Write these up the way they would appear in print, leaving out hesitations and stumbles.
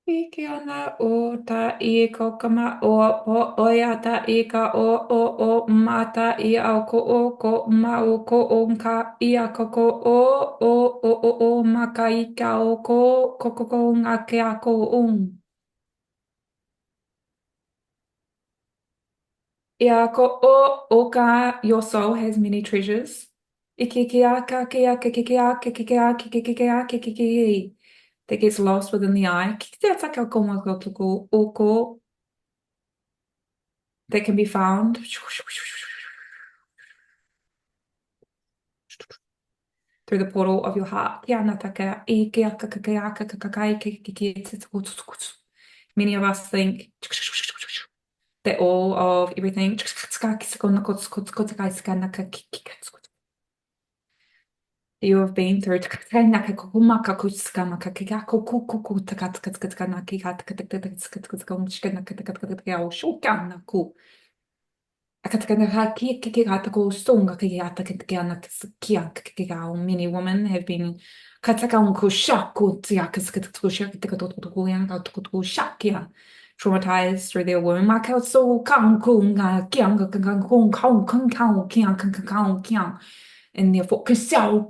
Ike ona o ta i ko kama o oia ta i ka o mata i au ko ma ko o nka i a ko o maka i ka o ko ngā ke a ko Ia ko o ka your soul has many treasures. Ike ke a ka ke a ke a ke a ke a ke that gets lost within the eye. Ki te ataka ko ma ko tuku o ko that can be found through the portal of your heart. Kia ana taka i ke aka ka ke aka ka kai te tuku tuku. Many of us think that all of everything you have been through many women have been traumatized through their womb. And therefore, ku sao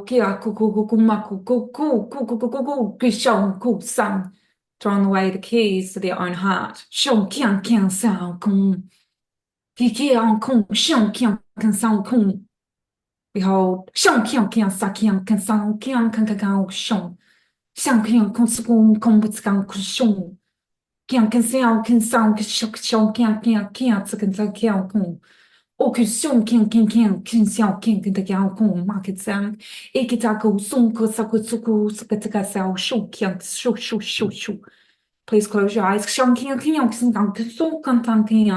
kia ku maku ku shong ku sang, throwing away the keys to their own heart. Shong kiang kiang sao kung ki kiang kung shong kiang kan sao kung. Behold, shong kiang kiang sa kiang kan sao kiang kan kan shong. Shang kiang kung sukung kung butskang ku shong. Kiang kan sao shong kiang kiang kiang tsakan sa kiang kung. O que som quem são quem que daqui a com market sam e que tá com som com saco suco sakataka sao show quem show. Please close your eyes. Shang quem que são que som cantam quem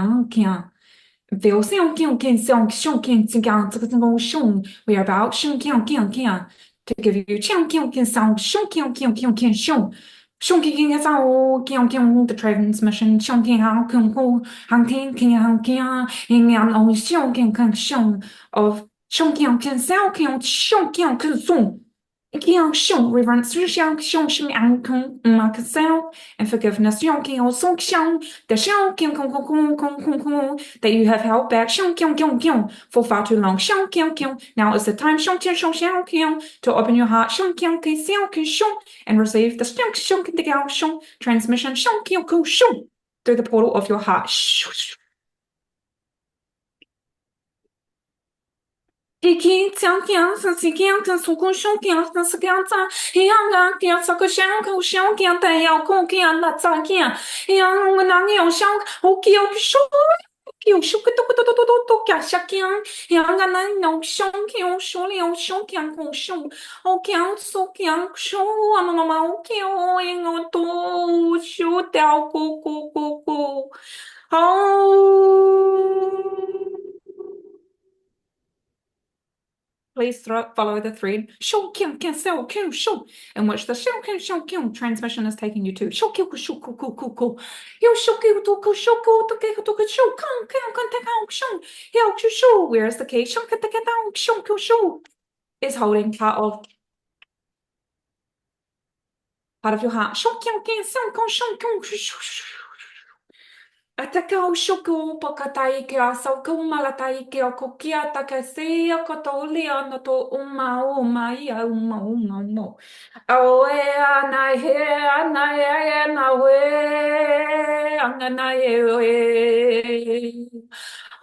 Veo são quem são que são quem se gang这个这个 show we are about shang quem to give you chang quem são shang quem show. Shong King is our Kyong the transmission, Shong King Hang Kung Hu, Hang King King Hang Kia, in Yan O Shong King Kang Shong of Shong Kyong Ken Sao Kyong Shong Kyong Kun Sung. Kyong Shong reverence Shong Shong Shim An Kung Mak Sao and forgiveness Shong King O Song Shong, the Shong King Kung that you have held back Shong Kyong for far too long. Shong Kyong. Now is the time Shong Kyong to open your heart Shong Kyong Sao Shong and receive the transmission through the portal of your heart. Kiki tiang kiang san si kiang kan su kun shong kiang san si kiang zang yang ga kiang sa ke shang ku shong kiang tai yao kong kiang la zang kiang yang wen nang yao shang ho kiao shong kiao shu ke to kia sha kiang yang ga nan no shong kiao shu liao shong kiang kong shong ho kiang su kiang shu wa ma ma ho kiao ing o to shu dao ku ho. Please follow the thread shou kiang kiang sao kiang shou in which the shou kiang transmission is taking you to shou kiu shou ku yo shou kiu to ke to shou kan te kang shou yo shou where is the key shou ka te ka shou kiu shou is holding part of your heart shou kiang kiang sao kong shou kiu Ataka o shoko pakatai ke a sau ka umalatai ke o kokia taka se a katoli ana to uma i a uma mo. Au e ana he na we angana e.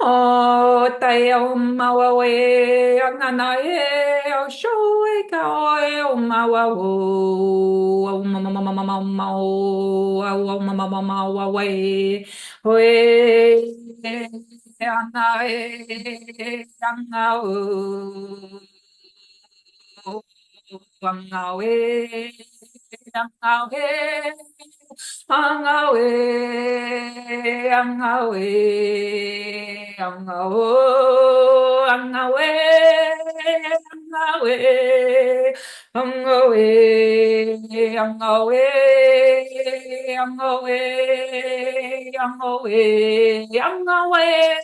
O tai o maua we angana e o show e ka o e o maua o o mama we. Hoi ana e anga o anga e anga e anga e anga e anga o anga e anga e anga e anga e anga e ang away, ang away,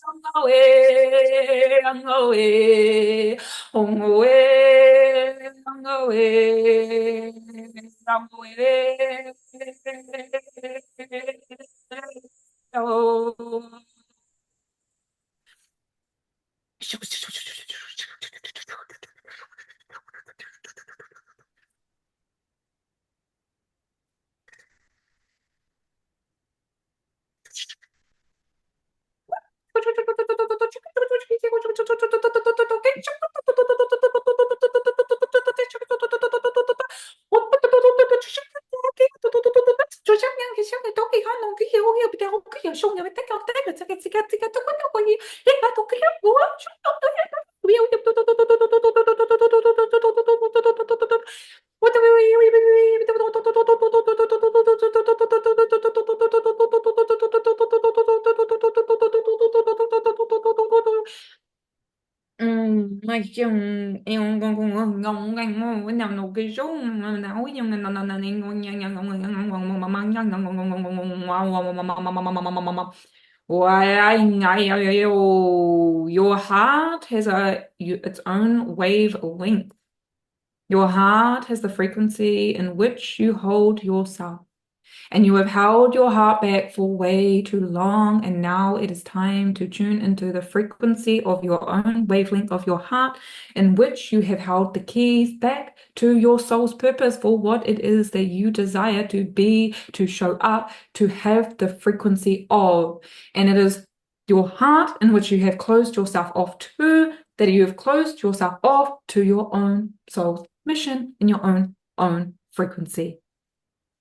ang away, ang away, ang away, ang away, ang away. Oh. Nói chung em con ngon ngon ngon nằm nấu cái số nấu nhưng mà nó nên ngon nha nha ngon ngon ngon ngon mà mang nha ngon ngon ngon ngon ngon ngon. Why, your heart has its own wavelength. Your heart has the frequency in which you hold yourself. And you have held your heart back for way too long, and now it is time to tune into the frequency of your own wavelength of your heart, in which you have held the keys back to your soul's purpose for what it is that you desire to be, to show up, to have the frequency of. And it is your heart in which you have closed yourself off to, that you have closed yourself off to your own soul's mission in your own frequency.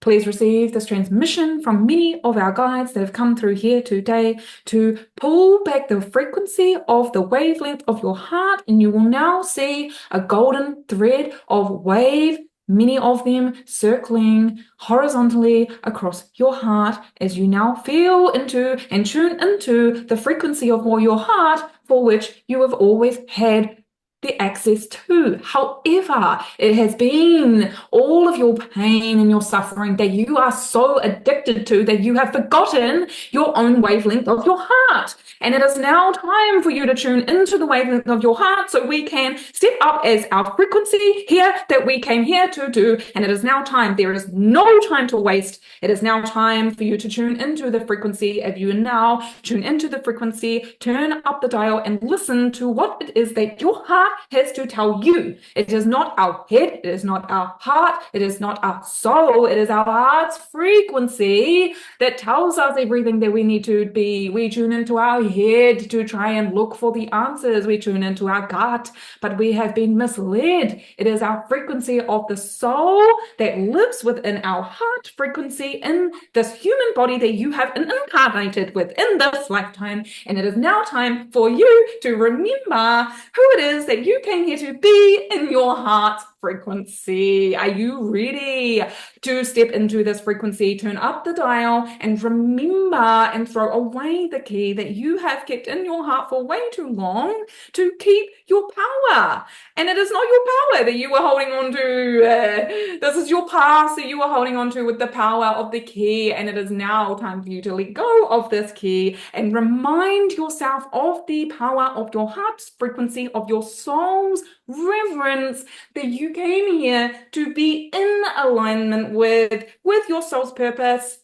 Please receive this transmission from many of our guides that have come through here today to pull back the frequency of the wavelength of your heart, and you will now see a golden thread of wave, many of them circling horizontally across your heart as you now feel into and tune into the frequency of your heart for which you have always had the access to. However, it has been all of your pain and your suffering that you are so addicted to that you have forgotten your own wavelength of your heart. And it is now time for you to tune into the wavelength of your heart so we can step up as our frequency here that we came here to do. And it is now time. There is no time to waste. It is now time for you to tune into the frequency. If you now tune into the frequency, turn up the dial and listen to what it is that your heart has to tell you. It is not our head, it is not our heart, it is not our soul, it is our heart's frequency that tells us everything that we need to be. We tune into our head to try and look for the answers. We tune into our gut, but we have been misled. It is our frequency of the soul that lives within our heart frequency in this human body that you have incarnated within this lifetime. And it is now time for you to remember who it is that you came here to be in your heart frequency. Are you ready to step into this frequency? Turn up the dial and remember and throw away the key that you have kept in your heart for way too long to keep your power. And it is not your power that you were holding on to. This is your past that you were holding on to with the power of the key. And it is now time for you to let go of this key and remind yourself of the power of your heart's frequency, of your soul's reverence, that you came here to be in alignment with your soul's purpose.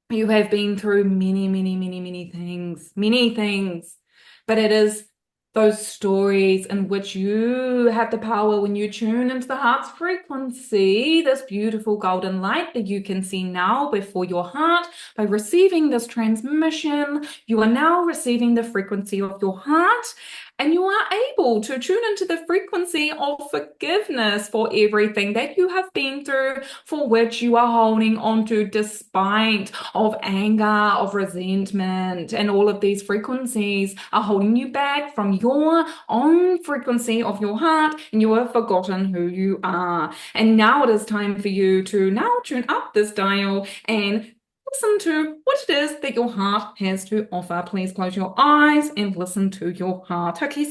You have been through many things, but it is those stories in which you have the power when you tune into the heart's frequency, this beautiful golden light that you can see now before your heart. By receiving this transmission, you are now receiving the frequency of your heart, and you are able to tune into the frequency of forgiveness for everything that you have been through, for which you are holding on to despite of anger, of resentment, and all of these frequencies are holding you back from your own frequency of your heart, and you have forgotten who you are. And now it is time for you to now tune up this dial and Listen to what it is that your heart has to offer. Please close your eyes and listen to your heart. Okay,